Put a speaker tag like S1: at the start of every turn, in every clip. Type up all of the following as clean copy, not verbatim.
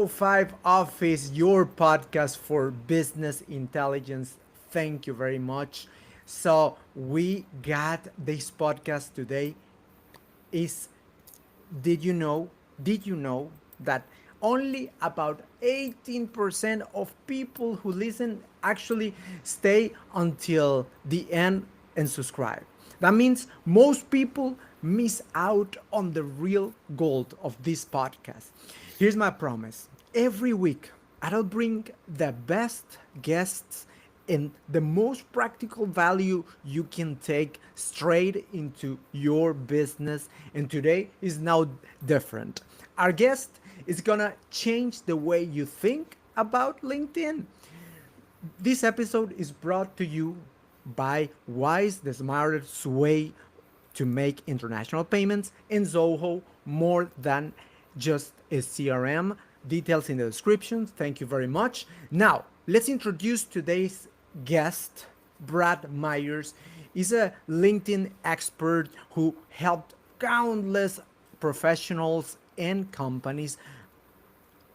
S1: 5 Office, your podcast for business intelligence. Thank you very much. So, we got this podcast today is did you know did you know that only about 18% of people who listen actually stay until the end and subscribe? That means most people miss out on the real gold of this podcast. Here's my promise: every week I'll bring the best guests and the most practical value you can take straight into your business. And today is now different. Our guest is gonna change the way you think about LinkedIn. This episode is brought to you by Wise, the smartest way to make international payments, and Zoho, more than just a CRM. Details in the description. Thank you very much. Now, let's introduce today's guest. Brad Myers is a LinkedIn expert who helped countless professionals and companies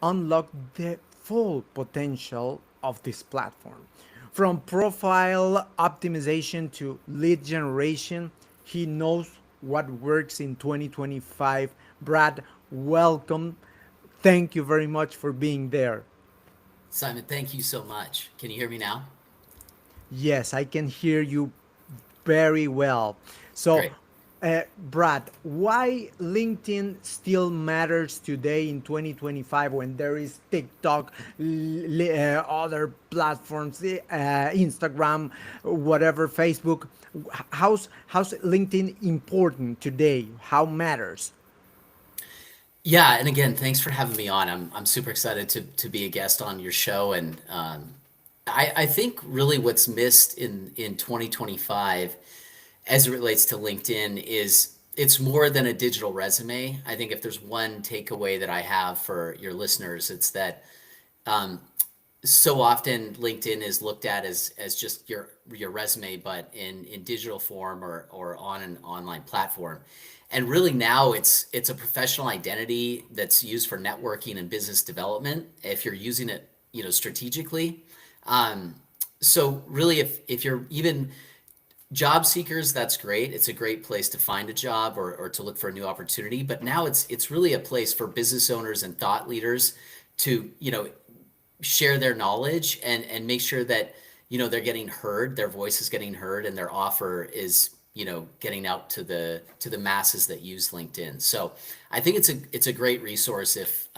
S1: unlock the full potential of this platform. From profile optimization to lead generation, he knows what works in 2025. Brad, welcome. Thank you very much for being there.
S2: Simon, thank you so much. Can you hear me now?
S1: Yes, I can hear you very well. So,
S2: Great.
S1: Brad, why LinkedIn still matters today in 2025 when there is TikTok, other platforms, Instagram, whatever, Facebook? How's LinkedIn important today? How matters?
S2: Yeah, and again, thanks for having me on. I'm super excited to be a guest on your show, and I think really what's missed in 2025 as it relates to LinkedIn is it's more than a digital resume. I think if there's one takeaway that I have for your listeners, it's that um, so often LinkedIn is looked at as just your resume, but in digital form or on an online platform. And really now it's a professional identity that's used for networking and business development if you're using it, strategically. Um, so really if you're even job seekers, that's great. It's a great place to find a job or to look for a new opportunity. But now it's really a place for business owners and thought leaders to, share their knowledge and make sure that they're getting heard, their voice is getting heard, and their offer is getting out to the masses that use LinkedIn. So I think it's a great resource if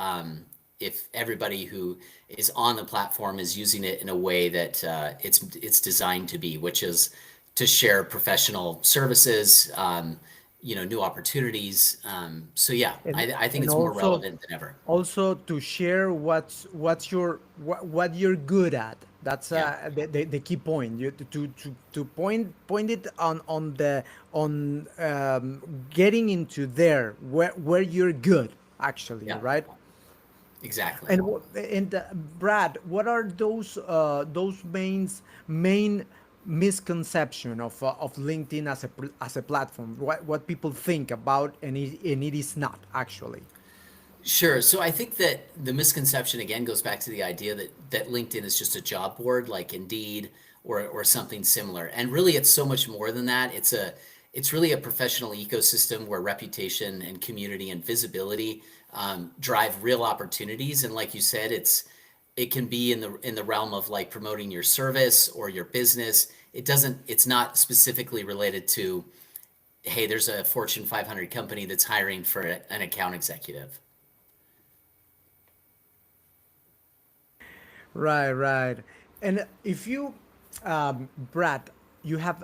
S2: everybody who is on the platform is using it in a way that it's designed to be, which is to share professional services, new opportunities. So yeah,
S1: and
S2: I think
S1: and
S2: it's more
S1: also
S2: relevant than ever.
S1: to share what's your what you're good at. That's
S2: Yeah.
S1: the key point. You to point it on the on getting into there where you're good actually,
S2: Yeah.
S1: right?
S2: Exactly.
S1: And Brad, what are those main misconception of LinkedIn as a platform? What people think about, and it is not actually.
S2: Sure. So I think that the misconception again goes back to the idea that LinkedIn is just a job board like Indeed or something similar. And really it's so much more than that. It's really a professional ecosystem where reputation and community and visibility drive real opportunities. And like you said, it can be in the realm of like promoting your service or your business. It's not specifically related to, hey, there's a Fortune 500 company that's hiring for an account executive.
S1: Right, right. And if you, Brad, you have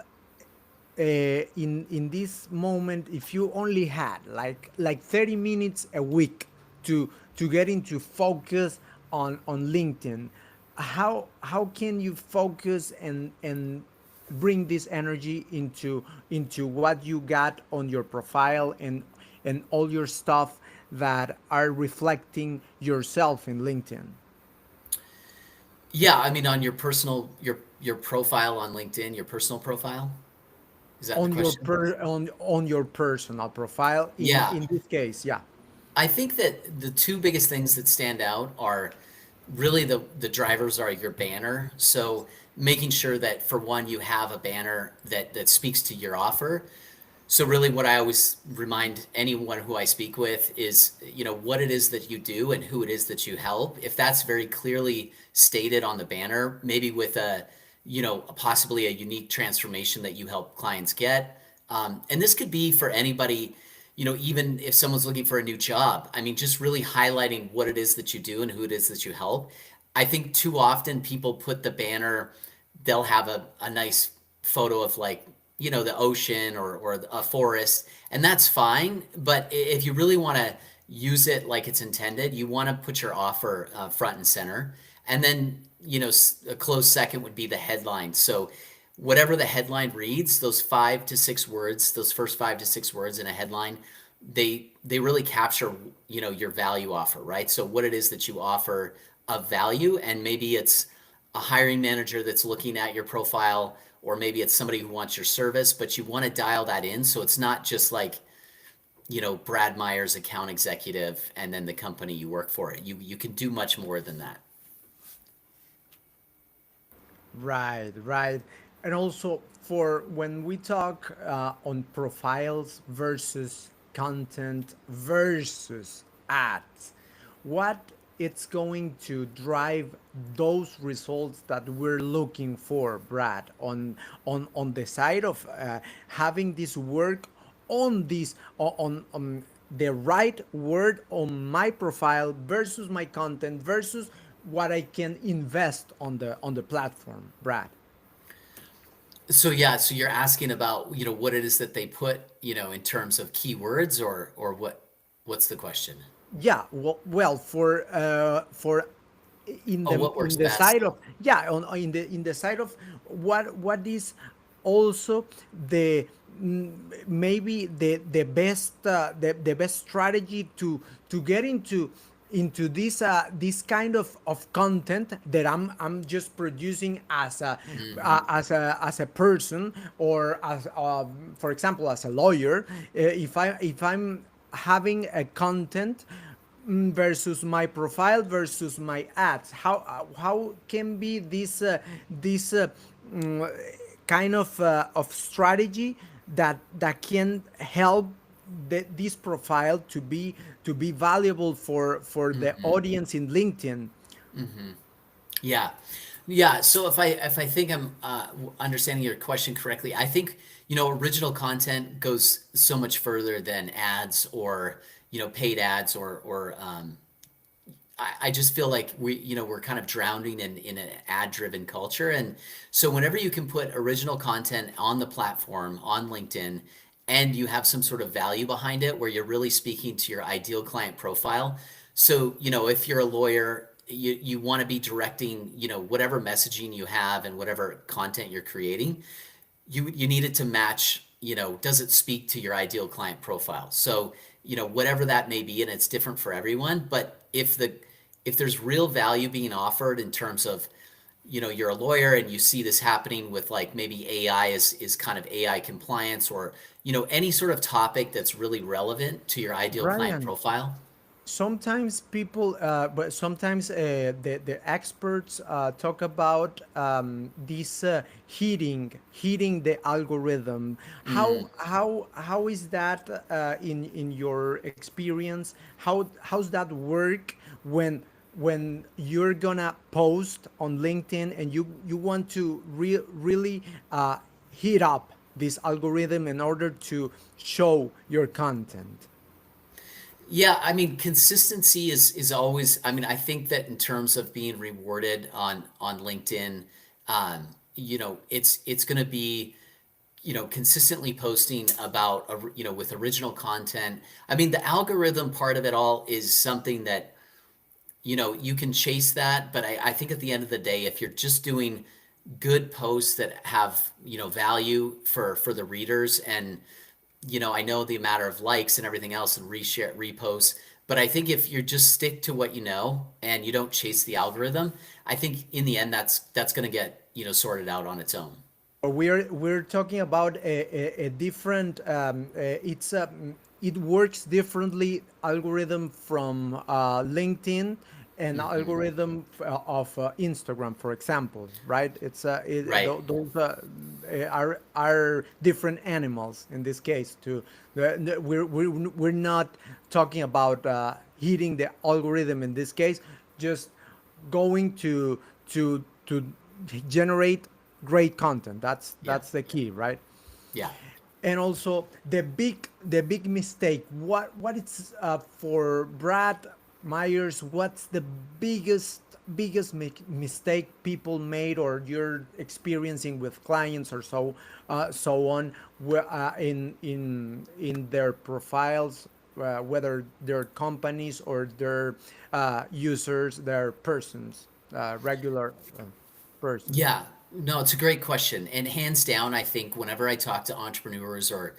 S1: in this moment, if you only had like 30 minutes a week to get into focus on LinkedIn, how can you focus and bring this energy into what you got on your profile and all your stuff that are reflecting yourself in LinkedIn?
S2: Yeah, I mean, on your profile on LinkedIn, your personal profile, is that the
S1: On
S2: question?
S1: on your personal profile
S2: Yeah,
S1: in this case, yeah.
S2: I think that the two biggest things that stand out are really the drivers are your banner. So making sure that for one you have a banner that speaks to your offer. So really what I always remind anyone who I speak with is, what it is that you do and who it is that you help. If that's very clearly stated on the banner, maybe with possibly a unique transformation that you help clients get. And this could be for anybody, even if someone's looking for a new job. I mean, just really highlighting what it is that you do and who it is that you help. I think too often people put the banner, they'll have a nice photo of like, the ocean or a forest, and that's fine. But if you really want to use it like it's intended, you want to put your offer front and center. And then, a close second would be the headline. So whatever the headline reads, those 5 to 6 words, those first 5 to 6 words in a headline, they really capture, your value offer, right? So what it is that you offer of value, and maybe it's a hiring manager that's looking at your profile, or maybe it's somebody who wants your service, but you want to dial that in so it's not just like, Brad Myers, account executive, and then the company you work for. You can do much more than that.
S1: Right, right. And also for when we talk on profiles versus content versus ads, what it's going to drive those results that we're looking for, Brad, on the side of having this work on this on the right word on my profile versus my content versus what I can invest on the platform, Brad.
S2: So yeah, so you're asking about, what it is that they put, in terms of keywords, or what's the question?
S1: Yeah, well, for
S2: Oh, what
S1: in
S2: works
S1: the
S2: best?
S1: side of, yeah, on in the side of what is also the maybe the best strategy to get into this kind of content that I'm just producing
S2: Hmm.
S1: as a person, or as for example as a lawyer. If I'm having a content versus my profile versus my ads, how can be this mm, kind of strategy that can help this profile to be valuable for the audience in LinkedIn.
S2: Yeah. Yeah. So if I think I'm understanding your question correctly, I think, original content goes so much further than ads, or, paid ads, or I just feel like we're kind of drowning in an ad driven culture. And so whenever you can put original content on the platform on LinkedIn, and you have some sort of value behind it where you're really speaking to your ideal client profile. So, if you're a lawyer, you want to be directing, whatever messaging you have and whatever content you're creating, you need it to match, does it speak to your ideal client profile? So, whatever that may be, and it's different for everyone. But if there's real value being offered in terms of, you're a lawyer and you see this happening with like maybe AI is kind of AI compliance, or, any sort of topic that's really relevant to your ideal client
S1: Brian,
S2: profile.
S1: sometimes people but sometimes the experts talk about this hitting the algorithm.
S2: Mm.
S1: How is that in your experience? How's that work when you're gonna post on LinkedIn and you want to really heat up this algorithm in order to show your content?
S2: Yeah, I mean, consistency is always. I mean, I think that in terms of being rewarded on LinkedIn, it's going to be, consistently posting about, with original content. I mean, the algorithm part of it all is something that, you can chase that, but I think at the end of the day, if you're just doing good posts that have, value for the readers, and, I know the amount of likes and everything else and reshare, reposts, but I think if you just stick to what you know and you don't chase the algorithm, I think in the end that's going to get, sorted out on its own.
S1: We're talking about a different. It's it works differently algorithm from LinkedIn and
S2: Hmm.
S1: algorithm of Instagram, for example, right?
S2: Right.
S1: Those are different animals in this case. We're not talking about hitting the algorithm in this case, just going to generate great content.
S2: Yeah.
S1: That's the key, right?
S2: Yeah.
S1: And also the big mistake. What it's for Brad Myers? What's the biggest mistake people made, or you're experiencing with clients or so on, in their profiles, whether they're companies or they're users, they're persons, regular persons.
S2: Yeah, no, it's a great question. And hands down, I think whenever I talk to entrepreneurs or,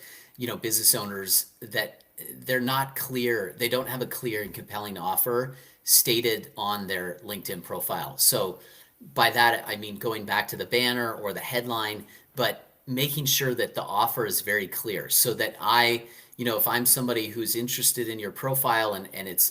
S2: business owners that they're not clear, they don't have a clear and compelling offer stated on their LinkedIn profile. So by that, I mean going back to the banner or the headline, but making sure that the offer is very clear so that if I'm somebody who's interested in your profile and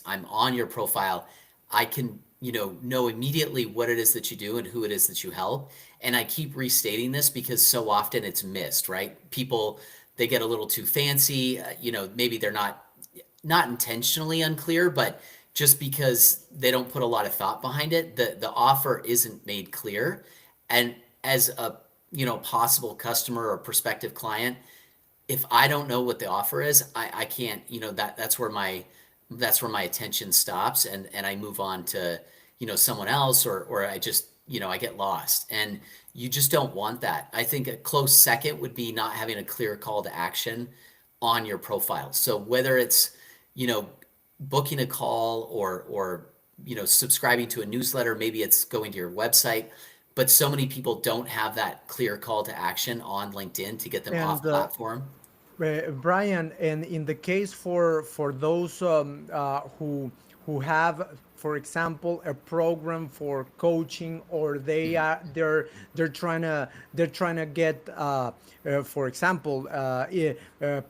S2: I'm on your profile, I can, know immediately what it is that you do and who it is that you help. And I keep restating this because so often it's missed, right? People, they get a little too fancy, maybe they're not intentionally unclear, but just because they don't put a lot of thought behind it, the offer isn't made clear. And as a, possible customer or prospective client, if I don't know what the offer is, I can't, that's where my attention stops and I move on to, someone else or I just, I get lost. And you just don't want that. I think a close second would be not having a clear call to action on your profile. So whether it's, you know, booking a call or subscribing to a newsletter, maybe it's going to your website, but so many people don't have that clear call to action on LinkedIn to get them
S1: And
S2: off platform.
S1: Brian, and in the case for those who have, for example, a program for coaching, or they're trying to get, for example,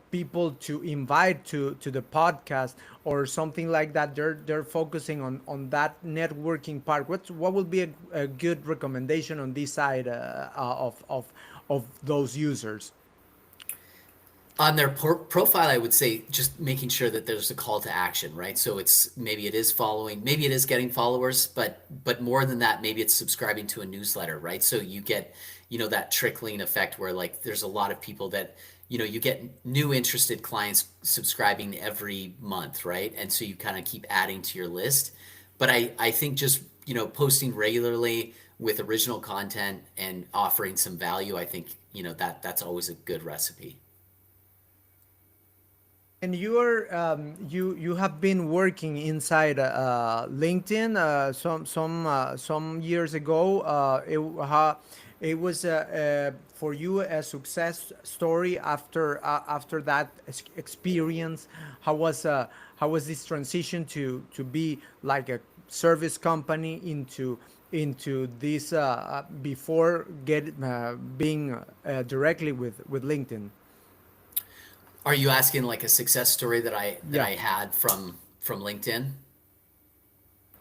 S1: people to invite to the podcast or something like that. They're focusing on that networking part. What would be a good recommendation on this side of those users?
S2: On their profile, I would say just making sure that there's a call to action, right? So it's maybe it is following, maybe it is getting followers, but more than that, maybe it's subscribing to a newsletter, right? So you get, that trickling effect where like there's a lot of people that, you get new interested clients subscribing every month, right? And so you kind of keep adding to your list. But I think just, posting regularly with original content and offering some value, I think, that's always a good recipe.
S1: And you have been working inside LinkedIn some years ago. It was for you a success story after that experience. How was this transition to be like a service company into this before being directly with LinkedIn?
S2: Are you asking like a success story that I that
S1: Yeah.
S2: I had from LinkedIn?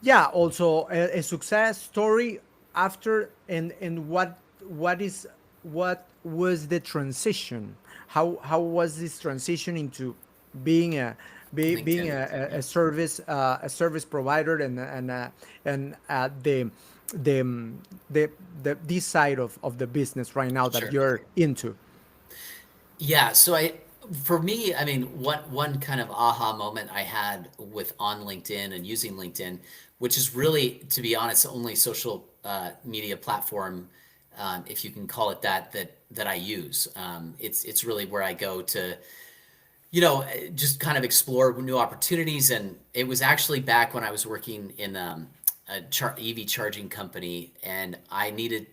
S1: Yeah, also a success story after, and what was the transition? How was this transition into being being
S2: LinkedIn.
S1: a
S2: Yeah,
S1: service provider, and the this side of the business right now that
S2: sure.
S1: you're into?
S2: Yeah, so for me, I mean, one kind of aha moment I had with on LinkedIn and using LinkedIn, which is really, to be honest, the only social media platform, if you can call it that, that I use. It's really where I go to, just kind of explore new opportunities. And it was actually back when I was working in a EV charging company, and I needed,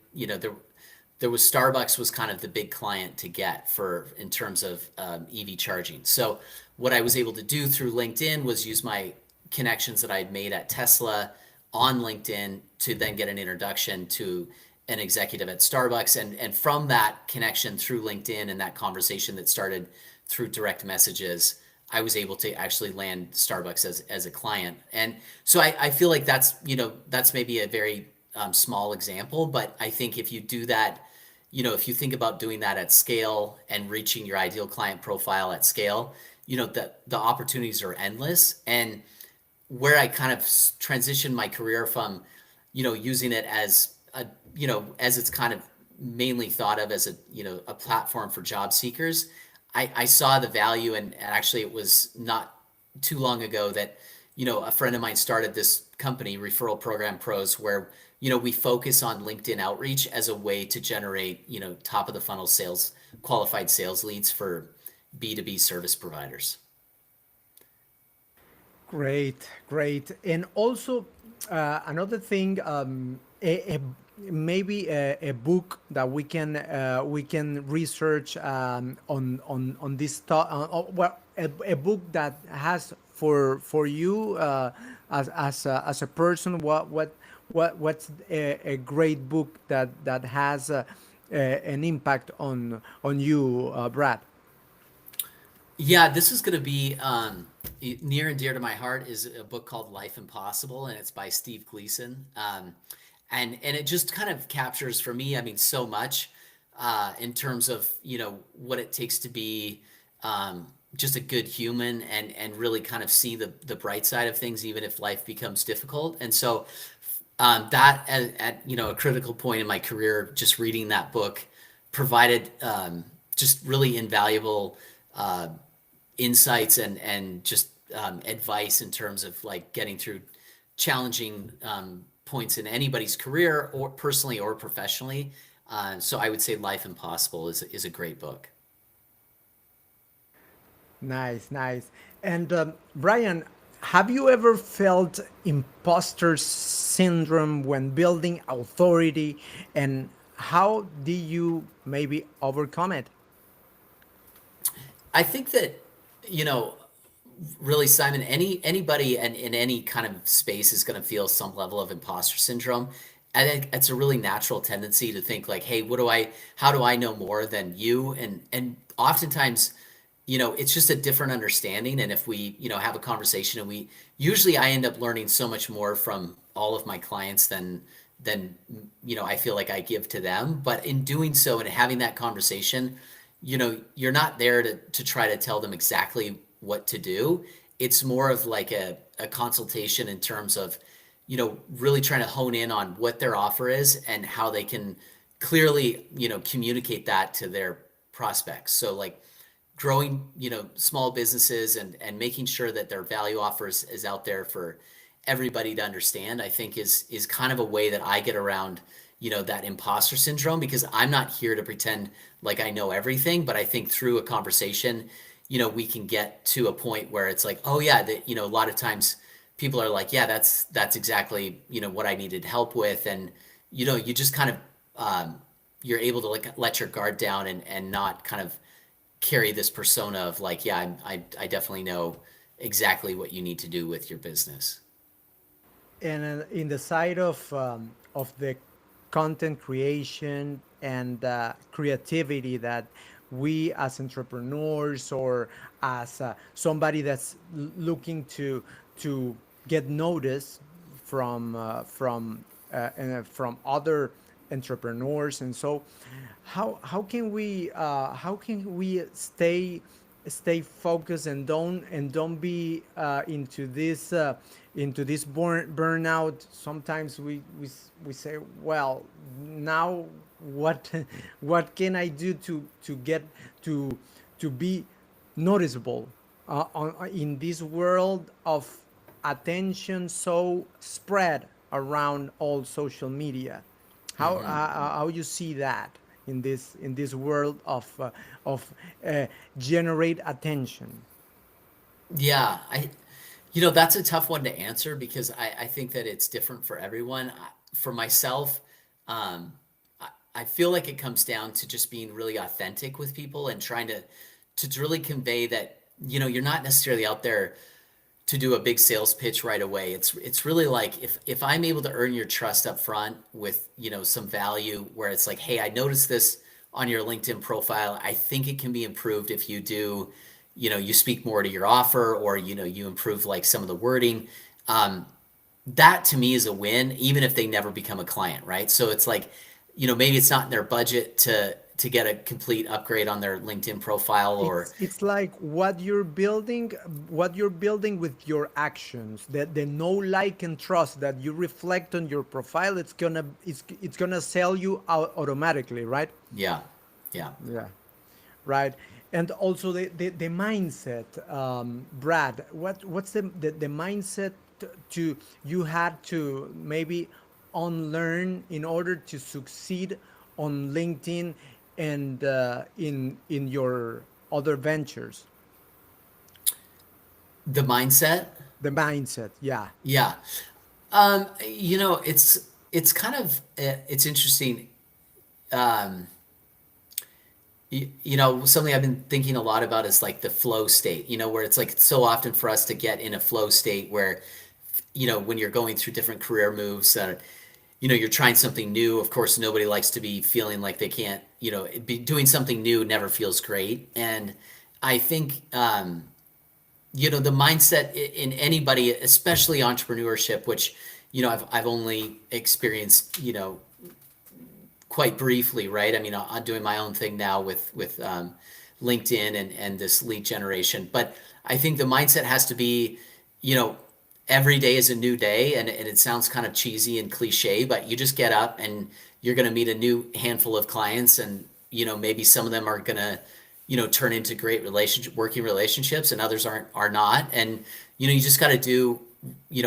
S2: there was Starbucks was kind of the big client to get for in terms of EV charging. So what I was able to do through LinkedIn was use my connections that I had made at Tesla on LinkedIn to then get an introduction to an executive at Starbucks, and from that connection through LinkedIn and that conversation that started through direct messages, I was able to actually land Starbucks as a client. And so I feel like that's, that's maybe a very small example, but I think if you do that, if you think about doing that at scale and reaching your ideal client profile at scale, the opportunities are endless. And where I kind of transitioned my career from, using it as a, as it's kind of mainly thought of as a, a platform for job seekers, I saw the value, and actually it was not too long ago that, a friend of mine started this company, Referral Program Pros, where, we focus on LinkedIn outreach as a way to generate, top of the funnel sales, qualified sales leads for B2B service providers.
S1: Great, great. And also, another thing, maybe a book that we can research on this well, a book that has for you as a person, what's a great book that has an impact on you, Brad.
S2: Yeah, this is going to be near and dear to my heart is a book called Life Impossible, and it's by Steve Gleason. And it just kind of captures for me, I mean, so much in terms of, what it takes to be just a good human and really kind of see the bright side of things, even if life becomes difficult. And so that at, a critical point in my career, just reading that book provided just really invaluable uh, insights and just advice in terms of like getting through challenging points in anybody's career, or personally or professionally. So I would say Life Impossible is a great book.
S1: Nice, nice. And Brian, have you ever felt imposter syndrome when building authority, and how did you maybe overcome it?
S2: I think that, you know, really, Simon, anybody in any kind of space is going to feel some level of imposter syndrome. I think it's a really natural tendency to think like, hey, how do I know more than you? And oftentimes, it's just a different understanding. And if we, have a conversation, and usually I end up learning so much more from all of my clients than I feel like I give to them. But in doing so and having that conversation, you're not there to try to tell them exactly what to do. It's more of like a consultation in terms of, really trying to hone in on what their offer is and how they can clearly, communicate that to their prospects. So like growing, small businesses and making sure that their value offers is out there for everybody to understand, I think is kind of a way that I get around, that imposter syndrome, because I'm not here to pretend like I know everything, but I think through a conversation, we can get to a point where it's like, oh yeah, that, a lot of times people are like, yeah, that's exactly, what I needed help with. And, you just kind of, you're able to like let your guard down and not kind of carry this persona of like, yeah, I definitely know exactly what you need to do with your business.
S1: And in the side of the content creation and creativity that we as entrepreneurs or as somebody that's looking to get noticed from other entrepreneurs, and so how can we stay focused and don't be into this burnout. Sometimes we say, well, now what what can I do to get to to be noticeable in this world of attention so spread around all social media? How you see that in this world of generate attention?
S2: Yeah, that's a tough one to answer because I think that it's different for everyone. For myself, um, I feel like it comes down to just being really authentic with people and trying to really convey that, you're not necessarily out there to do a big sales pitch right away. It's really like if I'm able to earn your trust up front with, some value where it's like, hey, I noticed this on your LinkedIn profile. I think it can be improved if you do, you speak more to your offer, or you improve like some of the wording. um, that to me is a win, even if they never become a client, right? So it's like, maybe it's not in their budget to get a complete upgrade on their LinkedIn profile, or
S1: It's like what you're building with your actions, the know, like, and trust that you reflect on your profile. It's gonna sell you out automatically, right?
S2: yeah, yeah.
S1: Yeah, right. And also the mindset, Brad. What's the mindset to you had to maybe unlearn in order to succeed on LinkedIn and in your other ventures?
S2: The mindset.
S1: The mindset, yeah.
S2: Yeah. It's kind of it's interesting. Um, Something I've been thinking a lot about is like the flow state, where it's like so often for us to get in a flow state where, when you're going through different career moves, you're trying something new. Of course, nobody likes to be feeling like they can't, be doing something new never feels great. And I think, the mindset in anybody, especially entrepreneurship, which, I've only experienced, quite briefly, right? I mean, I'm doing my own thing now with LinkedIn and this lead generation, but I think the mindset has to be, you know, every day is a new day, and it sounds kind of cheesy and cliche, but you just get up and you're going to meet a new handful of clients, and maybe some of them are going to turn into great working relationships, and others are not, and you just got to do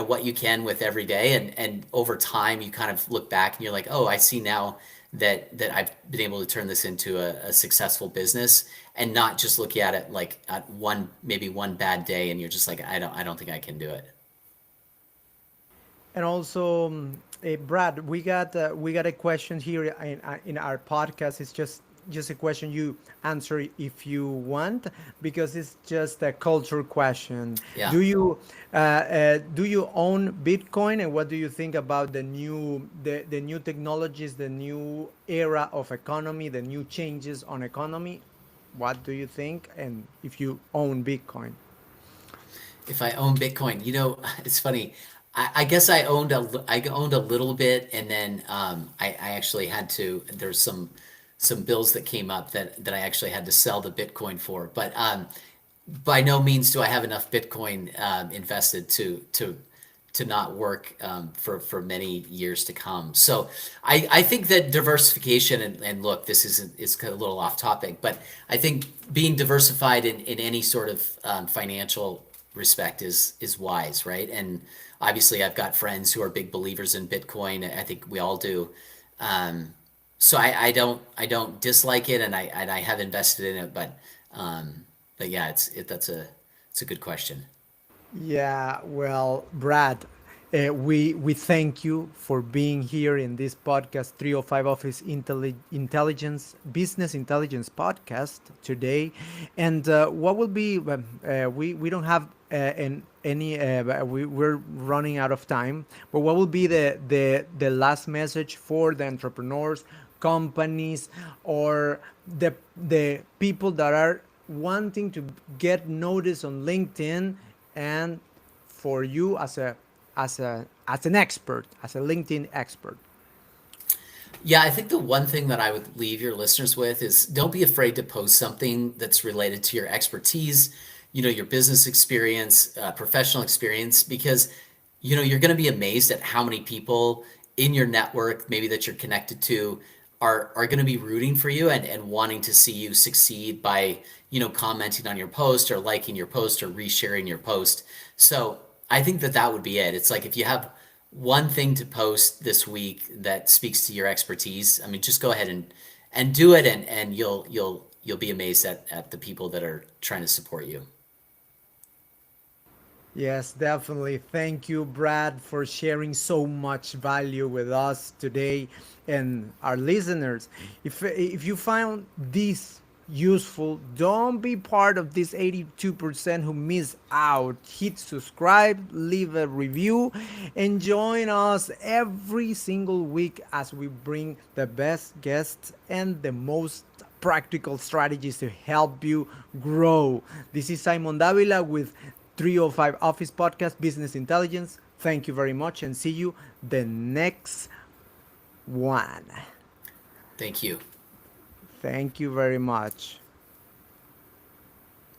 S2: what you can with every day, and over time you kind of look back and you're like, oh, I see now that I've been able to turn this into a successful business, and not just look at it like at maybe one bad day and you're just like, I don't think I can do it.
S1: And also, Brad, we got a question here in our podcast. It's just a question you answer if you want, because it's just a culture question.
S2: Yeah.
S1: Do you own Bitcoin, and what do you think about the new technologies, the new era of economy, the new changes on economy? What do you think? And if you own Bitcoin?
S2: If I own Bitcoin, it's funny. I guess I owned a little bit, and then I actually had to. There's some bills that came up that I actually had to sell the Bitcoin for. But by no means do I have enough Bitcoin invested to not work for many years to come. So I think that diversification, and look, this is a little off topic, but I think being diversified in any sort of financial respect is wise, right? And obviously, I've got friends who are big believers in Bitcoin. I think we all do. Um, so I don't dislike it, and I have invested in it, but yeah, it's a good question.
S1: Yeah, well, Brad, we thank you for being here in this podcast, 305 Office Intelligence, Business Intelligence podcast today. And what will be, we don't have we're running out of time, but what will be the last message for the entrepreneurs, companies, or the people that are wanting to get noticed on LinkedIn, and for you as an expert, as a LinkedIn expert?
S2: Yeah, I think the one thing that I would leave your listeners with is don't be afraid to post something that's related to your expertise, your business experience, professional experience, because you're going to be amazed at how many people in your network, maybe that you're connected to, are going to be rooting for you, and wanting to see you succeed by, commenting on your post, or liking your post, or resharing your post. So I think that would be it. It's like, if you have one thing to post this week that speaks to your expertise, I mean, just go ahead and do it, and you'll be amazed at the people that are trying to support you.
S1: Yes, definitely. Thank you, Brad, for sharing so much value with us today and our listeners. If you found this useful, don't be part of this 82% who miss out. Hit subscribe, leave a review, and join us every single week as we bring the best guests and the most practical strategies to help you grow. This is Simon Davila with 305 Office Podcast Business Intelligence. Thank you very much and see you the next one.
S2: Thank you.
S1: Thank you very much.